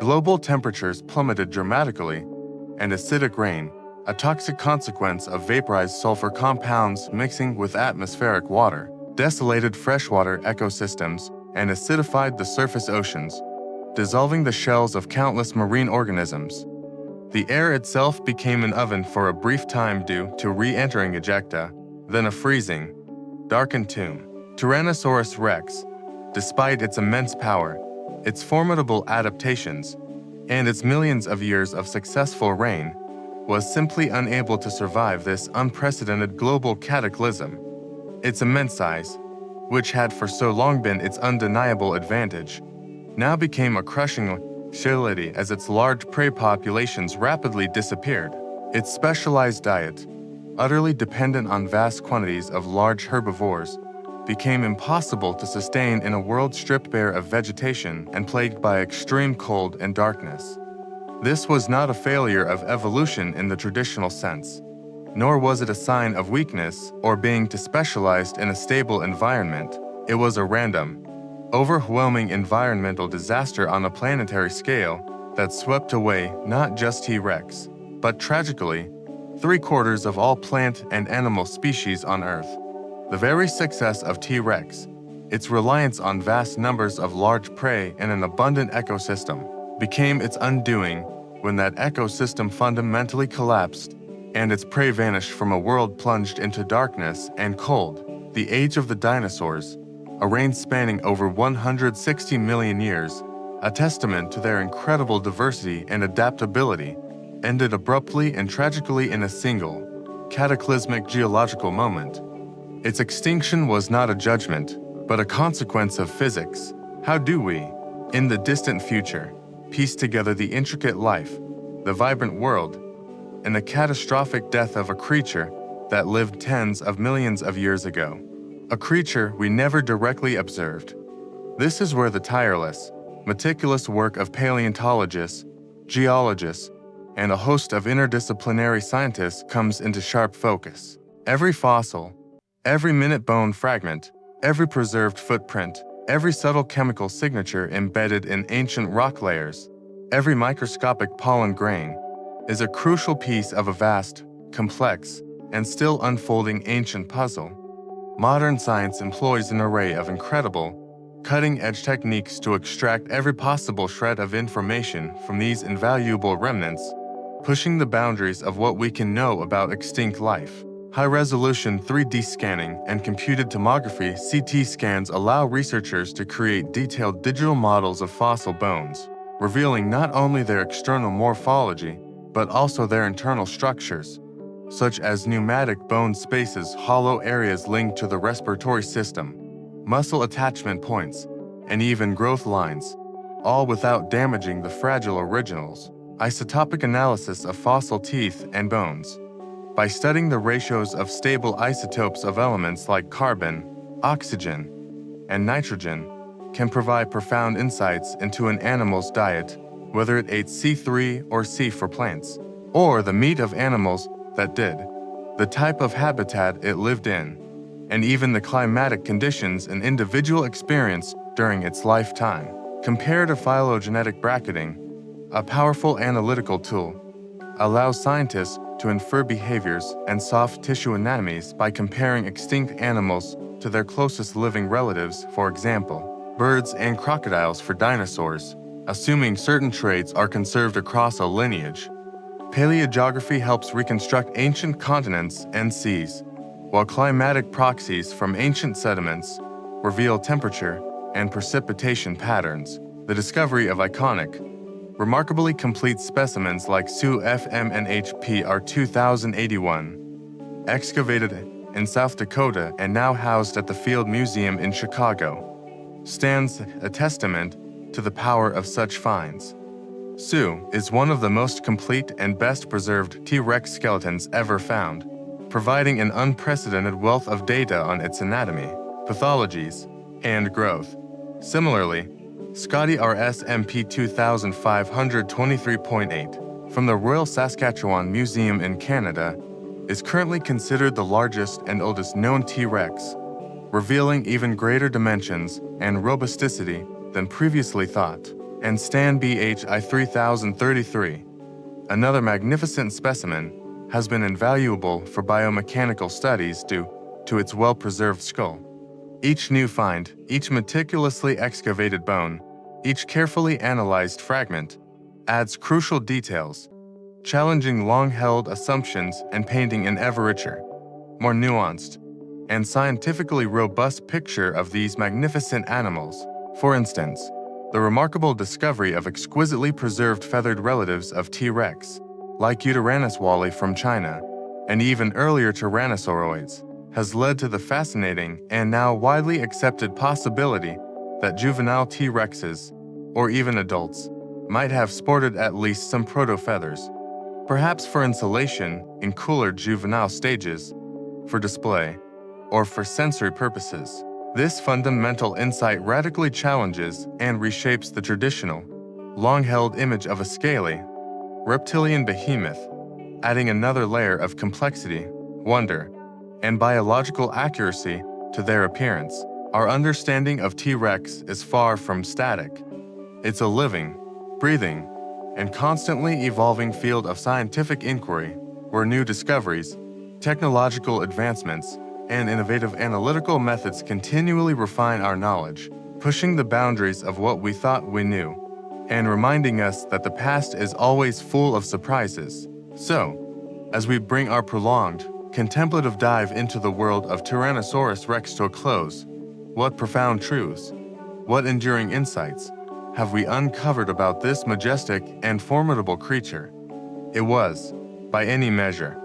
Global temperatures plummeted dramatically, and acidic rain, a toxic consequence of vaporized sulfur compounds mixing with atmospheric water, desolated freshwater ecosystems and acidified the surface oceans, dissolving the shells of countless marine organisms. The air itself became an oven for a brief time due to re-entering ejecta, then a freezing, darkened tomb. Tyrannosaurus rex, despite its immense power, its formidable adaptations, and its millions of years of successful reign, was simply unable to survive this unprecedented global cataclysm. Its immense size, which had for so long been its undeniable advantage, now became a crushing reality as its large prey populations rapidly disappeared. Its specialized diet, utterly dependent on vast quantities of large herbivores, became impossible to sustain in a world stripped bare of vegetation and plagued by extreme cold and darkness. This was not a failure of evolution in the traditional sense, nor was it a sign of weakness or being too specialized in a stable environment. It was a random, overwhelming environmental disaster on a planetary scale that swept away not just T-Rex, but tragically, 3/4 of all plant and animal species on Earth. The very success of T-Rex, its reliance on vast numbers of large prey and an abundant ecosystem, became its undoing when that ecosystem fundamentally collapsed and its prey vanished from a world plunged into darkness and cold. The age of the dinosaurs, a reign spanning over 160 million years, a testament to their incredible diversity and adaptability, ended abruptly and tragically in a single, cataclysmic geological moment. Its extinction was not a judgment, but a consequence of physics. How do we, in the distant future, piece together the intricate life, the vibrant world, and the catastrophic death of a creature that lived tens of millions of years ago? A creature we never directly observed. This is where the tireless, meticulous work of paleontologists, geologists, and a host of interdisciplinary scientists comes into sharp focus. Every fossil, every minute bone fragment, every preserved footprint, every subtle chemical signature embedded in ancient rock layers, every microscopic pollen grain, is a crucial piece of a vast, complex, and still unfolding ancient puzzle. Modern science employs an array of incredible, cutting-edge techniques to extract every possible shred of information from these invaluable remnants, pushing the boundaries of what we can know about extinct life. High-resolution 3D scanning and computed tomography (CT) scans allow researchers to create detailed digital models of fossil bones, revealing not only their external morphology, but also their internal structures, such as pneumatic bone spaces, hollow areas linked to the respiratory system, muscle attachment points, and even growth lines, all without damaging the fragile originals. Isotopic analysis of fossil teeth and bones. By studying the ratios of stable isotopes of elements like carbon, oxygen, and nitrogen, can provide profound insights into an animal's diet, whether it ate C3 or C for plants, or the meat of animals that did, the type of habitat it lived in, and even the climatic conditions an individual experienced during its lifetime. Comparative phylogenetic bracketing, a powerful analytical tool, allows scientists to infer behaviors and soft tissue anatomies by comparing extinct animals to their closest living relatives, for example, birds and crocodiles for dinosaurs, assuming certain traits are conserved across a lineage. Paleogeography helps reconstruct ancient continents and seas, while climatic proxies from ancient sediments reveal temperature and precipitation patterns. The discovery of iconic, remarkably complete specimens like Sioux FMNHP R 2081, excavated in South Dakota and now housed at the Field Museum in Chicago, stands a testament to the power of such finds. Sioux is one of the most complete and best preserved T-Rex skeletons ever found, providing an unprecedented wealth of data on its anatomy, pathologies, and growth. Similarly, Scotty RS MP 2523.8 from the Royal Saskatchewan Museum in Canada is currently considered the largest and oldest known T-Rex, revealing even greater dimensions and robusticity than previously thought. and Stan BHI 3033. Another magnificent specimen has been invaluable for biomechanical studies due to its well-preserved skull. Each new find, each meticulously excavated bone, each carefully analyzed fragment adds crucial details, challenging long-held assumptions and painting an ever richer, more nuanced, and scientifically robust picture of these magnificent animals. For instance, the remarkable discovery of exquisitely preserved feathered relatives of T-Rex, like Tyrannosaurus wally from China, and even earlier Tyrannosauroids, has led to the fascinating and now widely accepted possibility that juvenile T-Rexes, or even adults, might have sported at least some proto-feathers, perhaps for insulation in cooler juvenile stages, for display, or for sensory purposes. This fundamental insight radically challenges and reshapes the traditional, long-held image of a scaly, reptilian behemoth, adding another layer of complexity, wonder, and biological accuracy to their appearance. Our understanding of T-Rex is far from static. It's a living, breathing, and constantly evolving field of scientific inquiry where new discoveries, technological advancements, and innovative analytical methods continually refine our knowledge, pushing the boundaries of what we thought we knew, and reminding us that the past is always full of surprises. So, as we bring our prolonged, contemplative dive into the world of Tyrannosaurus rex to a close, what profound truths, what enduring insights have we uncovered about this majestic and formidable creature? It was, by any measure,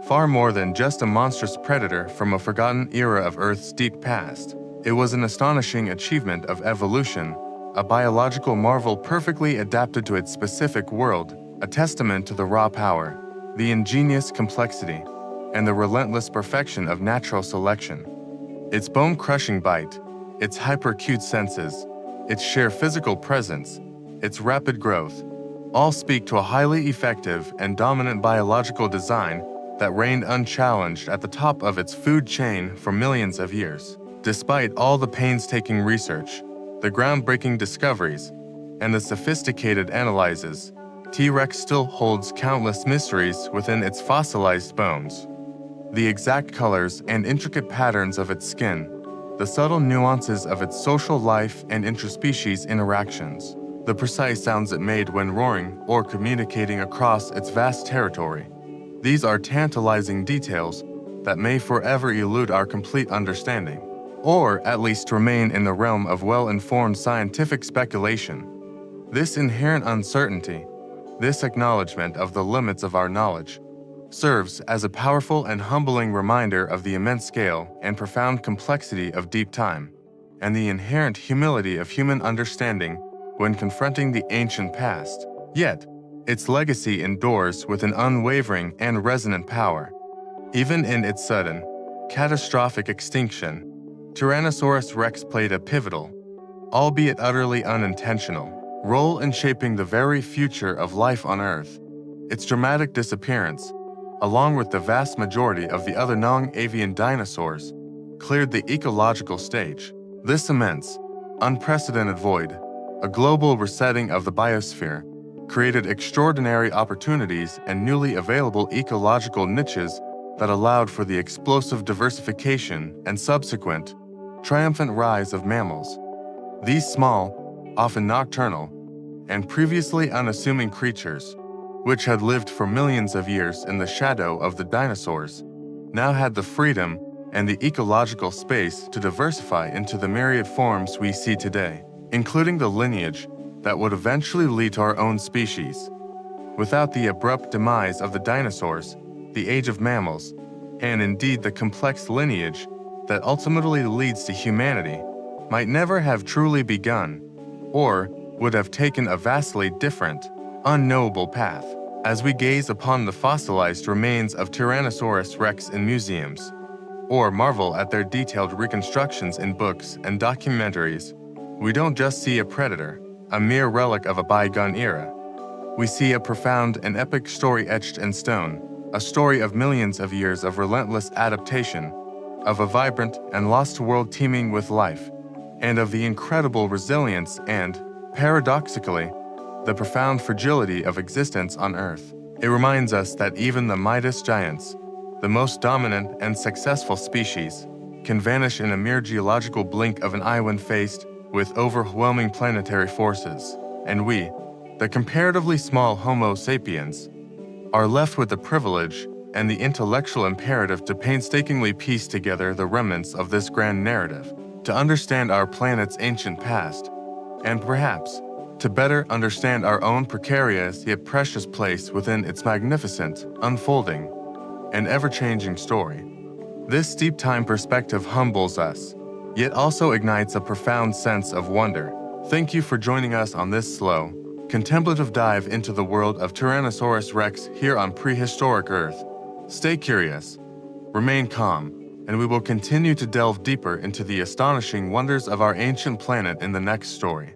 far more than just a monstrous predator from a forgotten era of Earth's deep past. It was an astonishing achievement of evolution, a biological marvel perfectly adapted to its specific world, a testament to the raw power, the ingenious complexity, and the relentless perfection of natural selection. Its bone-crushing bite, its hyper-acute senses, its sheer physical presence, its rapid growth, all speak to a highly effective and dominant biological design that reigned unchallenged at the top of its food chain for millions of years. Despite all the painstaking research, the groundbreaking discoveries, and the sophisticated analyses, T-Rex still holds countless mysteries within its fossilized bones. The exact colors and intricate patterns of its skin, the subtle nuances of its social life and interspecies interactions, the precise sounds it made when roaring or communicating across its vast territory. These are tantalizing details that may forever elude our complete understanding, or at least remain in the realm of well-informed scientific speculation. This inherent uncertainty, this acknowledgement of the limits of our knowledge, serves as a powerful and humbling reminder of the immense scale and profound complexity of deep time, and the inherent humility of human understanding when confronting the ancient past. Yet, its legacy endures with an unwavering and resonant power. Even in its sudden, catastrophic extinction, Tyrannosaurus rex played a pivotal, albeit utterly unintentional, role in shaping the very future of life on Earth. Its dramatic disappearance, along with the vast majority of the other non-avian dinosaurs, cleared the ecological stage. This immense, unprecedented void, a global resetting of the biosphere, created extraordinary opportunities and newly available ecological niches that allowed for the explosive diversification and subsequent, triumphant rise of mammals. These small, often nocturnal, and previously unassuming creatures, which had lived for millions of years in the shadow of the dinosaurs, now had the freedom and the ecological space to diversify into the myriad forms we see today, including the lineage that would eventually lead to our own species. Without the abrupt demise of the dinosaurs, the age of mammals, and indeed the complex lineage that ultimately leads to humanity, might never have truly begun, or would have taken a vastly different, unknowable path. As we gaze upon the fossilized remains of Tyrannosaurus rex in museums, or marvel at their detailed reconstructions in books and documentaries, we don't just see a predator, a mere relic of a bygone era. We see a profound and epic story etched in stone, a story of millions of years of relentless adaptation, of a vibrant and lost world teeming with life, and of the incredible resilience and, paradoxically, the profound fragility of existence on Earth. It reminds us that even the mightiest giants, the most dominant and successful species, can vanish in a mere geological blink of an eye when faced with overwhelming planetary forces. And we, the comparatively small Homo sapiens, are left with the privilege and the intellectual imperative to painstakingly piece together the remnants of this grand narrative, to understand our planet's ancient past, and perhaps to better understand our own precarious yet precious place within its magnificent, unfolding, and ever-changing story. This steep time perspective humbles us, yet also ignites a profound sense of wonder. Thank you for joining us on this slow, contemplative dive into the world of Tyrannosaurus rex here on Prehistoric Earth. Stay curious, remain calm, and we will continue to delve deeper into the astonishing wonders of our ancient planet in the next story.